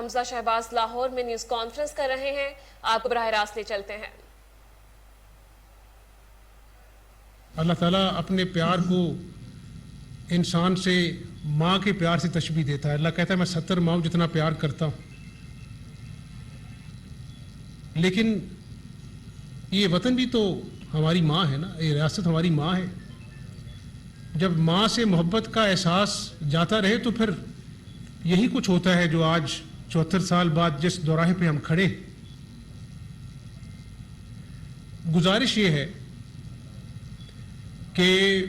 حمزہ شہباز لاہور میں news conference کر رہے ہیں، آپ کو براہ راست لے چلتے ہیں۔ اللہ تعالیٰ اپنے پیار کو انسان سے ماں کے پیار سے تشبیہ دیتا ہے۔ اللہ کہتا ہے میں 70 ماؤں جتنا پیار کرتا ہوں، لیکن یہ وطن بھی تو ہماری ماں ہے نا، یہ ریاست ہماری ماں ہے۔ جب ماں سے محبت کا احساس جاتا رہے تو پھر یہی کچھ ہوتا ہے جو آج 74 سال بعد جس دوراہے پہ ہم کھڑے۔ گزارش یہ ہے کہ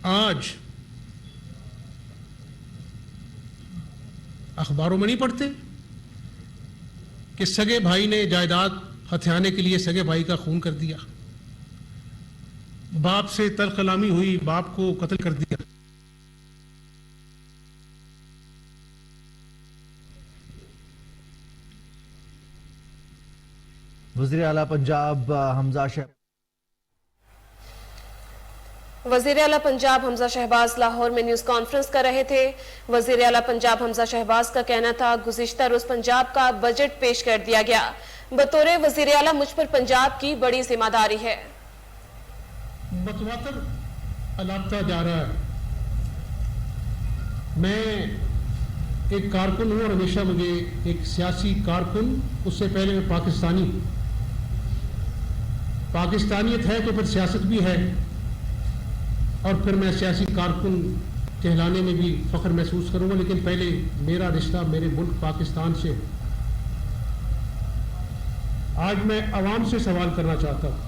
آج اخباروں میں نہیں پڑھتے کہ سگے بھائی نے جائیداد ہتھیانے کے لیے سگے بھائی کا خون کر دیا، باپ سے تلخ کلامی ہوئی، باپ کو قتل کر دیا۔ وزیر اعلیٰ پنجاب حمزہ شہباز لاہور میں نیوز کانفرنس کر رہے تھے۔ وزیر اعلیٰ پنجاب حمزہ شہباز کا کہنا تھا گزشتہ روز پنجاب کا بجٹ پیش کر دیا گیا، بطور وزیر اعلیٰ مجھ پر پنجاب کی بڑی ذمہ داری ہے۔ متواتر الاپتا جا رہا ہے۔ میں ایک کارکن ہوں اور ہمیشہ مجھے ایک سیاسی کارکن، اس سے پہلے میں پاکستانی ہوں۔ پاکستانیت ہے تو پھر سیاست بھی ہے، اور پھر میں سیاسی کارکن کہلانے میں بھی فخر محسوس کروں گا، لیکن پہلے میرا رشتہ میرے ملک پاکستان سے۔ آج میں عوام سے سوال کرنا چاہتا ہوں۔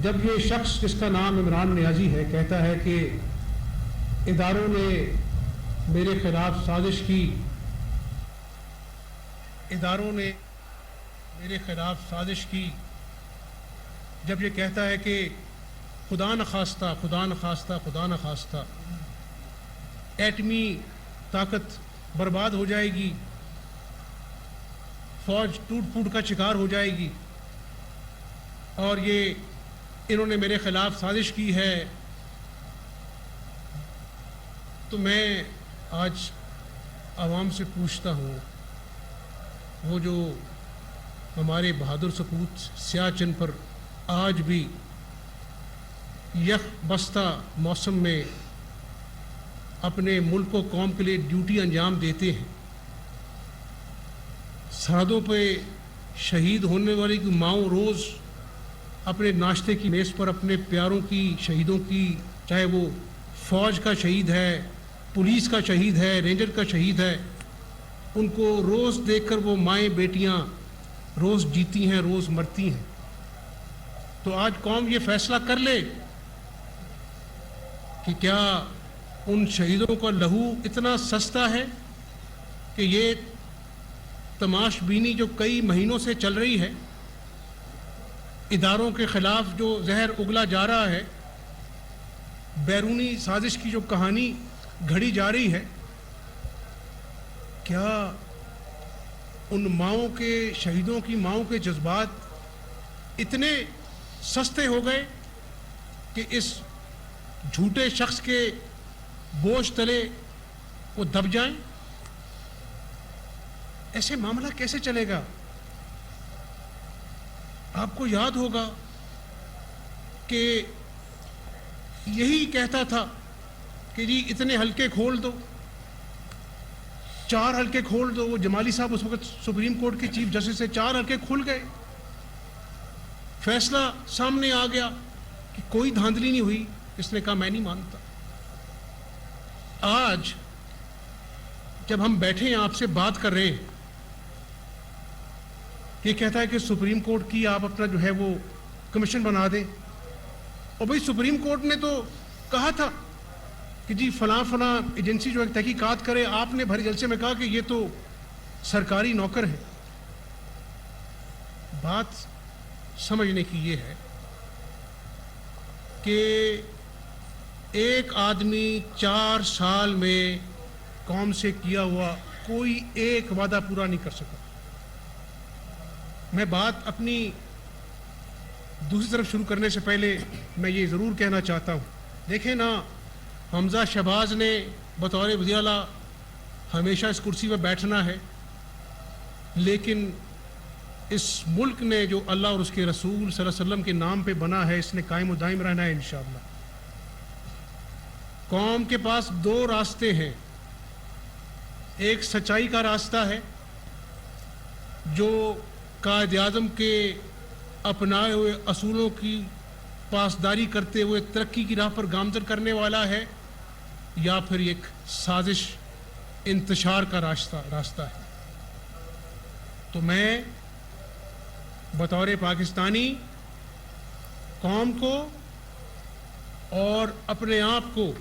جب یہ شخص جس کا نام عمران نیازی ہے کہتا ہے کہ اداروں نے میرے خلاف سازش کی، جب یہ کہتا ہے کہ خدا نخواستہ ایٹمی طاقت برباد ہو جائے گی، فوج ٹوٹ پھوٹ کا شکار ہو جائے گی، اور انہوں نے میرے خلاف سازش کی ہے، تو میں آج عوام سے پوچھتا ہوں، وہ جو ہمارے بہادر سپوت سیاچن پر آج بھی یخ بستہ موسم میں اپنے ملک و قوم کے لیے ڈیوٹی انجام دیتے ہیں، سرحدوں پہ شہید ہونے والی کی ماؤں روز اپنے ناشتے کی میز پر اپنے پیاروں کی، شہیدوں کی، چاہے وہ فوج کا شہید ہے، پولیس کا شہید ہے، رینجر کا شہید ہے، ان کو روز دیکھ کر وہ مائیں بیٹیاں روز جیتی ہیں، روز مرتی ہیں۔ تو آج قوم یہ فیصلہ کر لے کہ کیا ان شہیدوں کا لہو اتنا سستا ہے کہ یہ تماش بینی جو کئی مہینوں سے چل رہی ہے، اداروں کے خلاف جو زہر اگلا جا رہا ہے، بیرونی سازش کی جو کہانی گھڑی جا رہی ہے، کیا ان ماؤں کے، شہیدوں کی ماؤں کے جذبات اتنے سستے ہو گئے کہ اس جھوٹے شخص کے بوجھ تلے وہ دب جائیں؟ ایسے معاملہ کیسے چلے گا؟ آپ کو یاد ہوگا کہ یہی کہتا تھا کہ جی اتنے حلقے کھول دو، 4 حلقے کھول دو۔ وہ جمالی صاحب اس وقت سپریم کورٹ کے چیف جسٹس سے، 4 حلقے کھل گئے، فیصلہ سامنے آ گیا کہ کوئی دھاندلی نہیں ہوئی۔ اس نے کہا میں نہیں مانتا۔ آج جب ہم بیٹھے ہیں آپ سے بات کر رہے ہیں، یہ کہتا ہے کہ سپریم کورٹ کی آپ اپنا جو ہے وہ کمیشن بنا دیں، اور بھئی سپریم کورٹ نے تو کہا تھا کہ جی فلاں ایجنسی جو ایک تحقیقات کرے، آپ نے بھرے جلسے میں کہا کہ یہ تو سرکاری نوکر ہے۔ بات سمجھنے کی یہ ہے کہ ایک آدمی 4 سال میں قوم سے کیا ہوا کوئی ایک وعدہ پورا نہیں کر سکا۔ میں بات اپنی دوسری طرف شروع کرنے سے پہلے میں یہ ضرور کہنا چاہتا ہوں، دیکھیں نا، حمزہ شہباز نے بطور وزیر اعلیٰ ہمیشہ اس کرسی پہ بیٹھنا ہے، لیکن اس ملک نے جو اللہ اور اس کے رسول صلی اللہ علیہ وسلم کے نام پہ بنا ہے، اس نے قائم و دائم رہنا ہے انشاءاللہ۔ قوم کے پاس دو راستے ہیں، ایک سچائی کا راستہ ہے جو قائد اعظم کے اپنائے ہوئے اصولوں کی پاسداری کرتے ہوئے ترقی کی راہ پر گامزن کرنے والا ہے، یا پھر ایک سازش انتشار کا راستہ ہے۔ تو میں بطور پاکستانی قوم کو اور اپنے آپ کو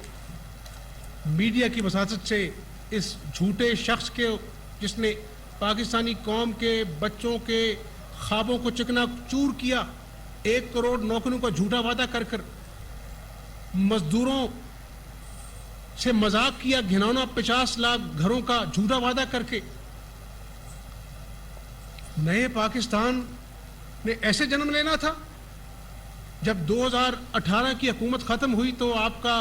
میڈیا کی وساطت سے اس جھوٹے شخص کے جس نے پاکستانی قوم کے بچوں کے خوابوں کو چکنا چور کیا، 1 کروڑ نوکریوں کا جھوٹا وعدہ کر کر مزدوروں سے مذاق کیا، گھناؤنا 50 لاکھ گھروں کا جھوٹا وعدہ کر کے، نئے پاکستان نے ایسے جنم لینا تھا۔ جب 2018 کی حکومت ختم ہوئی تو آپ کا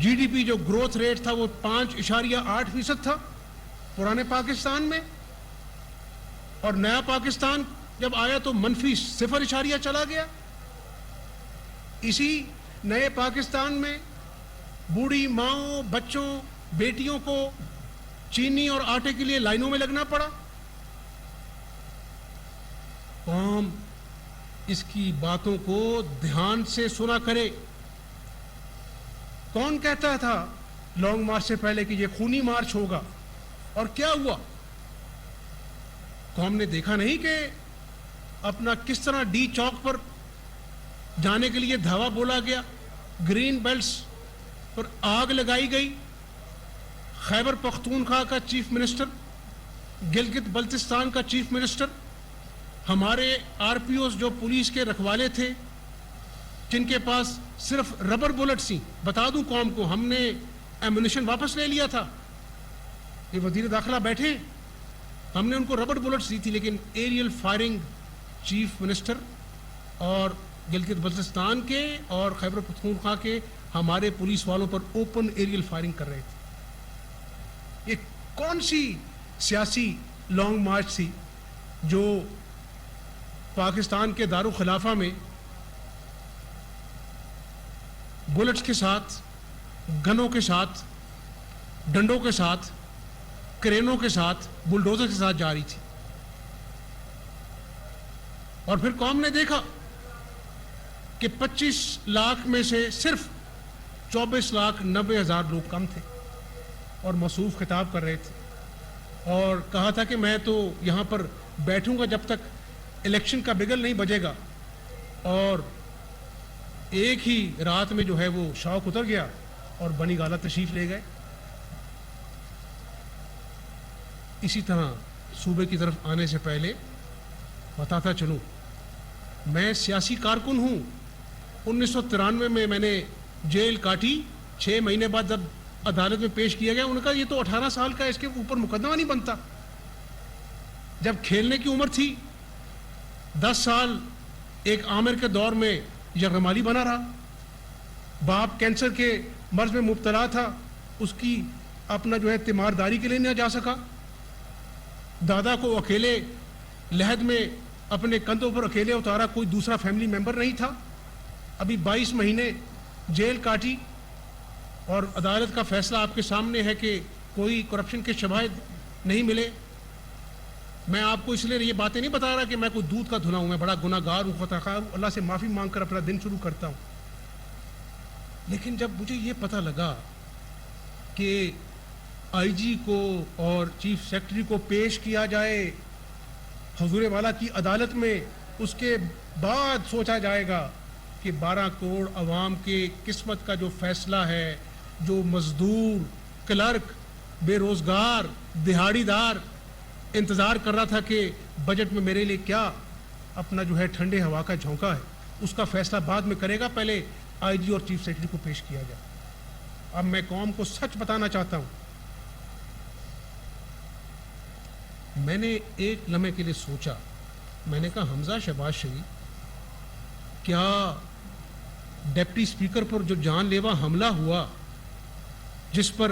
جی ڈی پی جو گروتھ ریٹ تھا وہ 5.8% تھا پرانے پاکستان میں، اور نیا پاکستان جب آیا تو -0.0 چلا گیا۔ اسی نئے پاکستان میں بوڑھی ماؤں، بچوں، بیٹیوں کو چینی اور آٹے کے لیے لائنوں میں لگنا پڑا۔ قوم اس کی باتوں کو دھیان سے سنا کرے۔ کون کہتا تھا لانگ مارچ سے پہلے کہ یہ خونی مارچ ہوگا، اور کیا ہوا؟ قوم نے دیکھا نہیں کہ اپنا کس طرح ڈی چوک پر جانے کے لیے دھاوا بولا گیا، گرین بیلٹس پر آگ لگائی گئی، خیبر پختونخوا کا چیف منسٹر، گلگت بلتستان کا چیف منسٹر، ہمارے آر پی اوز جو پولیس کے رکھوالے تھے جن کے پاس صرف ربر بلٹ تھیں، بتا دوں قوم کو ہم نے ایمونیشن واپس لے لیا تھا، یہ وزیر داخلہ بیٹھے، ہم نے ان کو ربر بلٹس دی تھی، لیکن ایریل فائرنگ چیف منسٹر اور گلگت بلتستان کے اور خیبر پختونخوا کے ہمارے پولیس والوں پر اوپن ایریل فائرنگ کر رہے تھے۔ یہ کون سی سیاسی لانگ مارچ تھی جو پاکستان کے دارالخلافہ میں بلٹس کے ساتھ، گنوں کے ساتھ، ڈنڈوں کے ساتھ، کرینوں کے ساتھ، بلڈوزر کے ساتھ جاری تھی؟ اور پھر قوم نے دیکھا کہ 25 لاکھ میں سے صرف 24,90,000 لوگ کم تھے اور موصوف خطاب کر رہے تھے، اور کہا تھا کہ میں تو یہاں پر بیٹھوں گا جب تک الیکشن کا بگل نہیں بجے گا، اور ایک ہی رات میں جو ہے وہ شوق اتر گیا اور بنی گالہ تشریف لے گئے۔ اسی طرح صوبے کی طرف آنے سے پہلے بتاتا چلوں، میں سیاسی کارکن ہوں۔ 1993 میں نے جیل کاٹی، 6 مہینے بعد جب عدالت میں پیش کیا گیا، انہوں نے کہا یہ تو 18 سال کا ہے، اس کے اوپر مقدمہ نہیں بنتا۔ جب کھیلنے کی عمر تھی، 10 سال ایک عامر کے دور میں یغمالی بنا رہا، باپ کینسر کے مرض میں مبتلا تھا، اس کی اپنا جو ہے تیمارداری کے لیے نہ جا سکا، دادا کو اکیلے لحد میں اپنے کندھوں پر اکیلے اتارا، کوئی دوسرا فیملی ممبر نہیں تھا، ابھی 22 مہینے جیل کاٹی، اور عدالت کا فیصلہ آپ کے سامنے ہے کہ کوئی کرپشن کے شواہد نہیں ملے۔ میں آپ کو اس لیے یہ باتیں نہیں بتا رہا کہ میں کوئی دودھ کا دھلا ہوں، میں بڑا گناہ گار ہوں، خطا خواہ ہوں، اللہ سے معافی مانگ کر اپنا دن شروع کرتا ہوں۔ لیکن جب مجھے یہ پتہ لگا کہ آئی جی کو اور چیف سیکرٹری کو پیش کیا جائے حضور والا کی عدالت میں، اس کے بعد سوچا جائے گا کہ 12 کروڑ عوام کے قسمت کا جو فیصلہ ہے، جو مزدور، کلرک، بے روزگار، دہاڑی دار انتظار کر رہا تھا کہ بجٹ میں میرے لیے کیا اپنا جو ہے ٹھنڈے ہوا کا جھونکا ہے، اس کا فیصلہ بعد میں کرے گا، پہلے آئی جی اور چیف سیکرٹری کو پیش کیا جائے۔ اب میں قوم کو سچ بتانا چاہتا ہوں، میں نے ایک لمحے کے لیے سوچا، میں نے کہا حمزہ شہباز شریف، کیا ڈپٹی اسپیکر پر جو جان لیوا حملہ ہوا، جس پر